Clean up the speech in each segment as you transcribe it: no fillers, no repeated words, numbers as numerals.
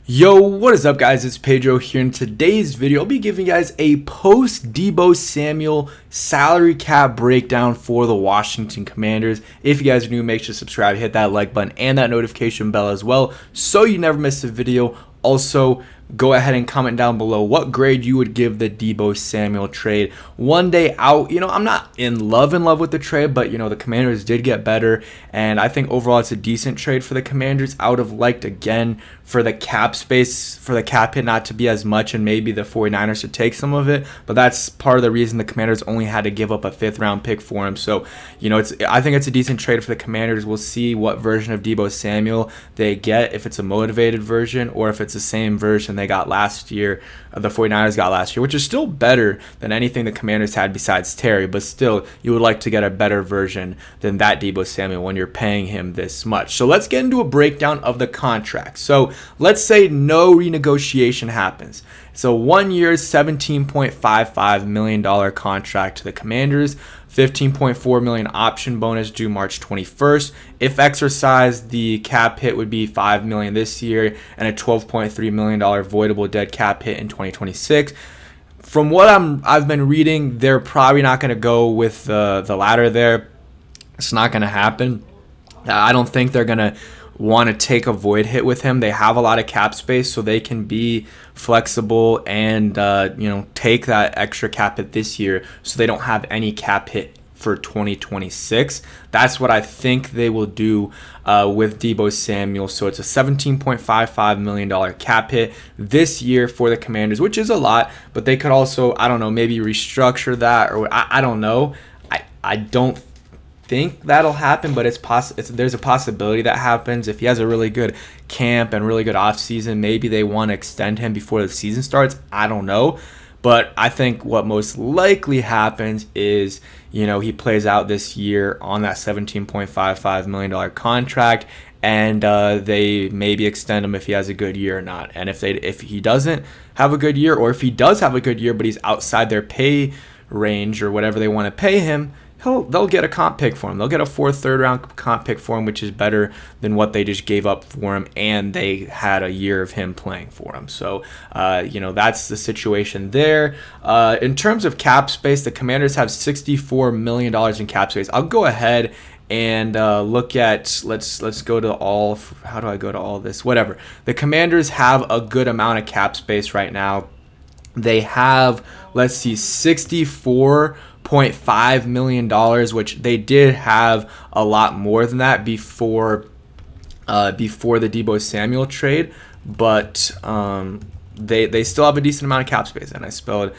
Yo, what is up guys? It's Pedro here. In today's video, I'll be giving you guys a post Deebo Samuel salary cap breakdown for the Washington Commanders. If you guys are new, make sure to subscribe, hit that like button and that notification bell as well so you never miss a video. Also, go ahead and comment down below what grade you would give the Deebo Samuel trade. One day out, I'm not in love with the trade, but the Commanders did get better, and I think overall it's a decent trade for the Commanders. I would have liked, again, for the cap space, for the cap hit not to be as much, and maybe the 49ers to take some of it, but that's part of the reason the Commanders only had to give up a 5th round pick for him. So, I think it's a decent trade for the Commanders. We'll see what version of Deebo Samuel they get, if it's a motivated version or if it's the same version they got last year, the 49ers got last year, which is still better than anything the Commanders had besides Terry, but still, you would like to get a better version than that Deebo Samuel when you're paying him this much. So let's get into a breakdown of the contract. So let's say no renegotiation happens. It's a 1 year, $17.55 million contract to the Commanders. $15.4 million option bonus due March 21st. If exercised, the cap hit would be $5 million this year and a $12.3 million voidable dead cap hit in 2026. From what I've been reading, they're probably not going to go with the latter there. It's not going to happen. I don't think they're going to want to take a void hit with him. They have a lot of cap space, so they can be flexible and take that extra cap hit this year, so they don't have any cap hit for 2026. That's what I think they will do with Deebo Samuel. So it's a $17.55 million cap hit this year for the Commanders, which is a lot, but they could also, I don't know, maybe restructure that, or I don't know. I don't think that'll happen, but there's a possibility that happens. If he has a really good camp and really good offseason, maybe they want to extend him before the season starts. I don't know. But I think what most likely happens is, he plays out this year on that $17.55 million contract, and they maybe extend him if he has a good year or not. And if he doesn't have a good year, or if he does have a good year but he's outside their pay range or whatever they want to pay him, they'll get a comp pick for him. They'll get a 4th, 3rd round comp pick for him, which is better than what they just gave up for him, and they had a year of him playing for him. So, that's the situation there. In terms of cap space, the Commanders have $64 million in cap space. I'll go ahead and look at, let's go to all, how do I go to all this? Whatever. The Commanders have a good amount of cap space right now. They have, $64.5 million, which they did have a lot more than that before the Deebo Samuel trade, but they still have a decent amount of cap space, and I spelled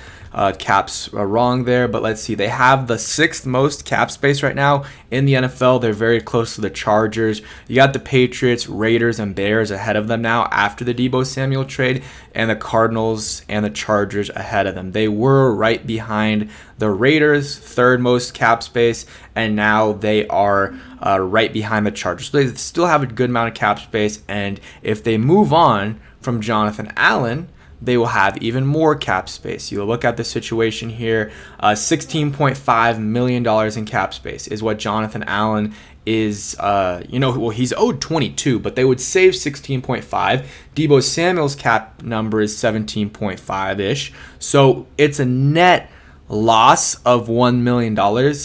caps wrong there, but let's see. They have the 6th most cap space right now in the NFL. They're very close to the Chargers. You got the Patriots, Raiders, and Bears ahead of them now after the Deebo Samuel trade, and the Cardinals and the Chargers ahead of them. They were right behind the Raiders, 3rd most cap space, and now they are right behind the Chargers. So they still have a good amount of cap space, and if they move on from Jonathan Allen, they will have even more cap space. You look at the situation here, $16.5 million in cap space is what Jonathan Allen is, he's owed 22, but they would save 16.5. Deebo Samuel's cap number is 17.5-ish. So it's a net loss of $1 million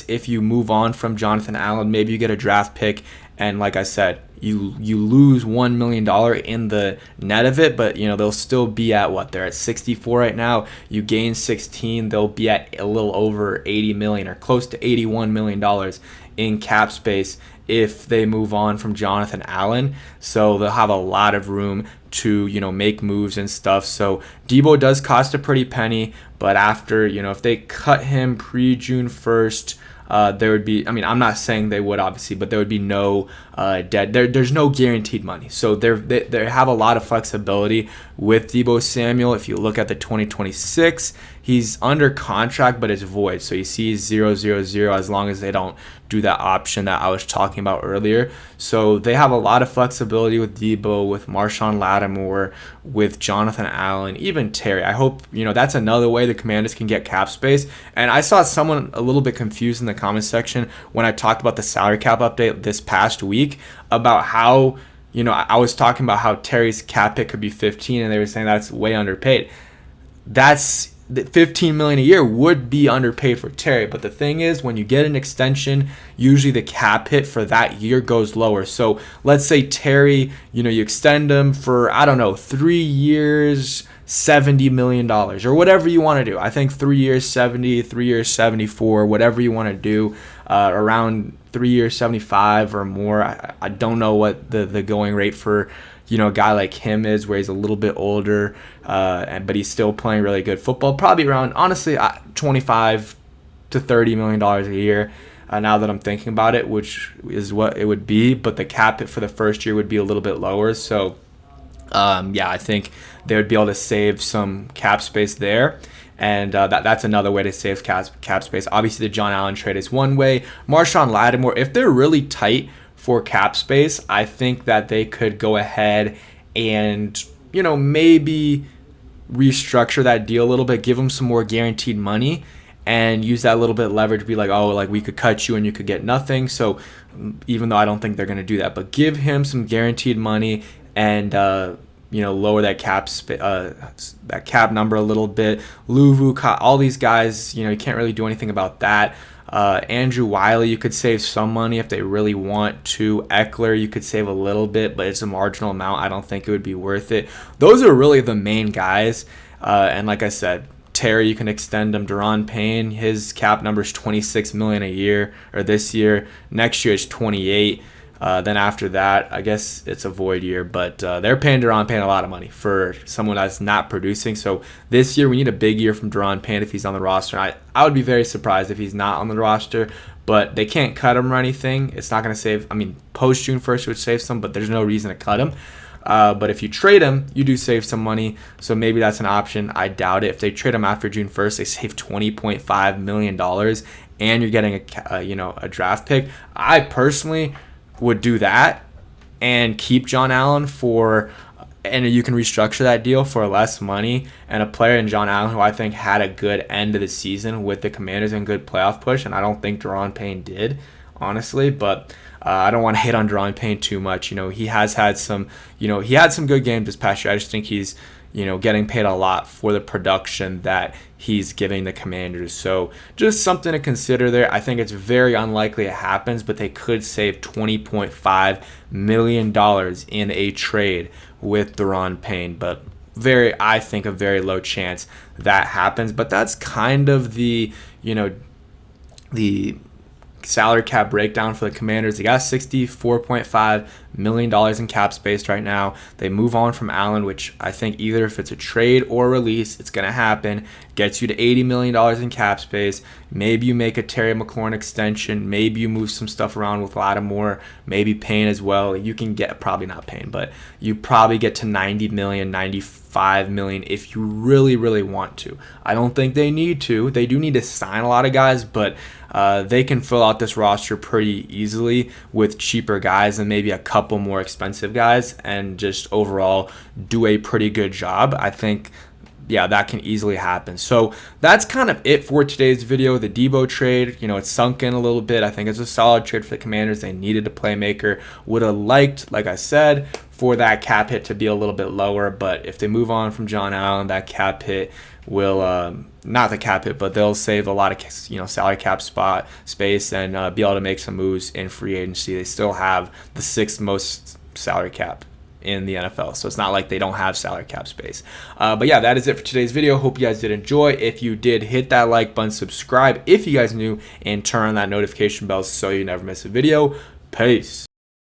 if you move on from Jonathan Allen. Maybe you get a draft pick, and like I said, you lose $1 million in the net of it, but they'll still be at what, they're at 64 right now. You gain 16, they'll be at a little over 80 million or close to $81 million in cap space if they move on from Jonathan Allen. So they'll have a lot of room to make moves and stuff. So Deebo does cost a pretty penny, but after if they cut him pre-June 1st, there would be, I'm not saying they would obviously, but there would be no dead. There's no guaranteed money. So they have a lot of flexibility with Deebo Samuel. If you look at the 2026, he's under contract, but it's void. So you see 0-0-0 as long as they don't do that option that I was talking about earlier. So they have a lot of flexibility with Deebo, with Marshawn Lattimore, with Jonathan Allen, even Terry. I hope, that's another way the Commanders can get cap space. And I saw someone a little bit confused in the comment section when I talked about the salary cap update this past week about how I was talking about how Terry's cap hit could be 15, and they were saying that's way underpaid. That's the 15 million a year would be underpaid for Terry, but the thing is, when you get an extension, usually the cap hit for that year goes lower. So let's say Terry, you extend him for, I don't know, 3 years, $70 million, or whatever you want to do. I think 3 years 70, 3 years 74, whatever you want to do, around 3 years 75 or more. I don't know what the going rate for a guy like him is, where he's a little bit older, but he's still playing really good football. Probably around, honestly, 25 to $30 million a year. Now that I'm thinking about it, which is what it would be, but the cap hit for the first year would be a little bit lower. So, I think they would be able to save some cap space there. And that's another way to save cap space. Obviously, the John Allen trade is one way. Marshawn Lattimore, if they're really tight for cap space, I think that they could go ahead and, maybe restructure that deal a little bit, give them some more guaranteed money, and use that little bit of leverage, be like, oh, like we could cut you and you could get nothing. So even though I don't think they're going to do that, but give him some guaranteed money and, lower that that cap number a little bit. Luvu, all these guys, you can't really do anything about that. Andrew Wiley, you could save some money if they really want to. Eckler, you could save a little bit, but it's a marginal amount. I don't think it would be worth it. Those are really the main guys. And like I said, Terry, you can extend him. Daron Payne, his cap number is $26 million a year, or this year. Next year is $28. Then after that, I guess it's a void year, but they're paying Daron Payne a lot of money for someone that's not producing. So this year, we need a big year from Daron Payne if he's on the roster. I would be very surprised if he's not on the roster, but they can't cut him or anything. It's not going to save. Post June 1st would save some, but there's no reason to cut him. But if you trade him, you do save some money, so maybe that's an option. I doubt it. If they trade him after June 1st, they save $20.5 million, and you're getting a draft pick. I personally would do that and keep John Allen and you can restructure that deal for less money, and a player in John Allen who I think had a good end of the season with the Commanders and good playoff push, and I don't think Daron Payne did, honestly, but I don't want to hate on Daron Payne too much. He has had some, he had some good games this past year. I just think he's, getting paid a lot for the production that he's giving the Commanders. So just something to consider there. I think it's very unlikely it happens, but they could save $20.5 million in a trade with Daron Payne. But I think a very low chance that happens. But that's kind of the salary cap breakdown for the Commanders. They got $64.5 million in cap space right now. They move on from Allen, which I think either if it's a trade or release, it's going to happen. Gets you to $80 million in cap space. Maybe you make a Terry McLaurin extension. Maybe you move some stuff around with Lattimore. Maybe Payne as well. You can get, probably not Payne, but you probably get to $90 million, $95 million if you really, really want to. I don't think they need to. They do need to sign a lot of guys, but they can fill out this roster pretty easily with cheaper guys and maybe a couple more expensive guys, and just overall do a pretty good job. I think, that can easily happen. So that's kind of it for today's video. The Deebo trade, it's sunk in a little bit. I think it's a solid trade for the Commanders. They needed a playmaker. Would have liked, like I said, for that cap hit to be a little bit lower, but if they move on from John Allen, that cap hit will not the cap hit, but they'll save a lot of salary cap space and be able to make some moves in free agency. They still have the 6th most salary cap in the NFL, so it's not like they don't have salary cap space. But that is it for today's video. Hope you guys did enjoy. If you did, hit that like button, subscribe if you guys new, and turn on that notification bell so you never miss a video. Peace.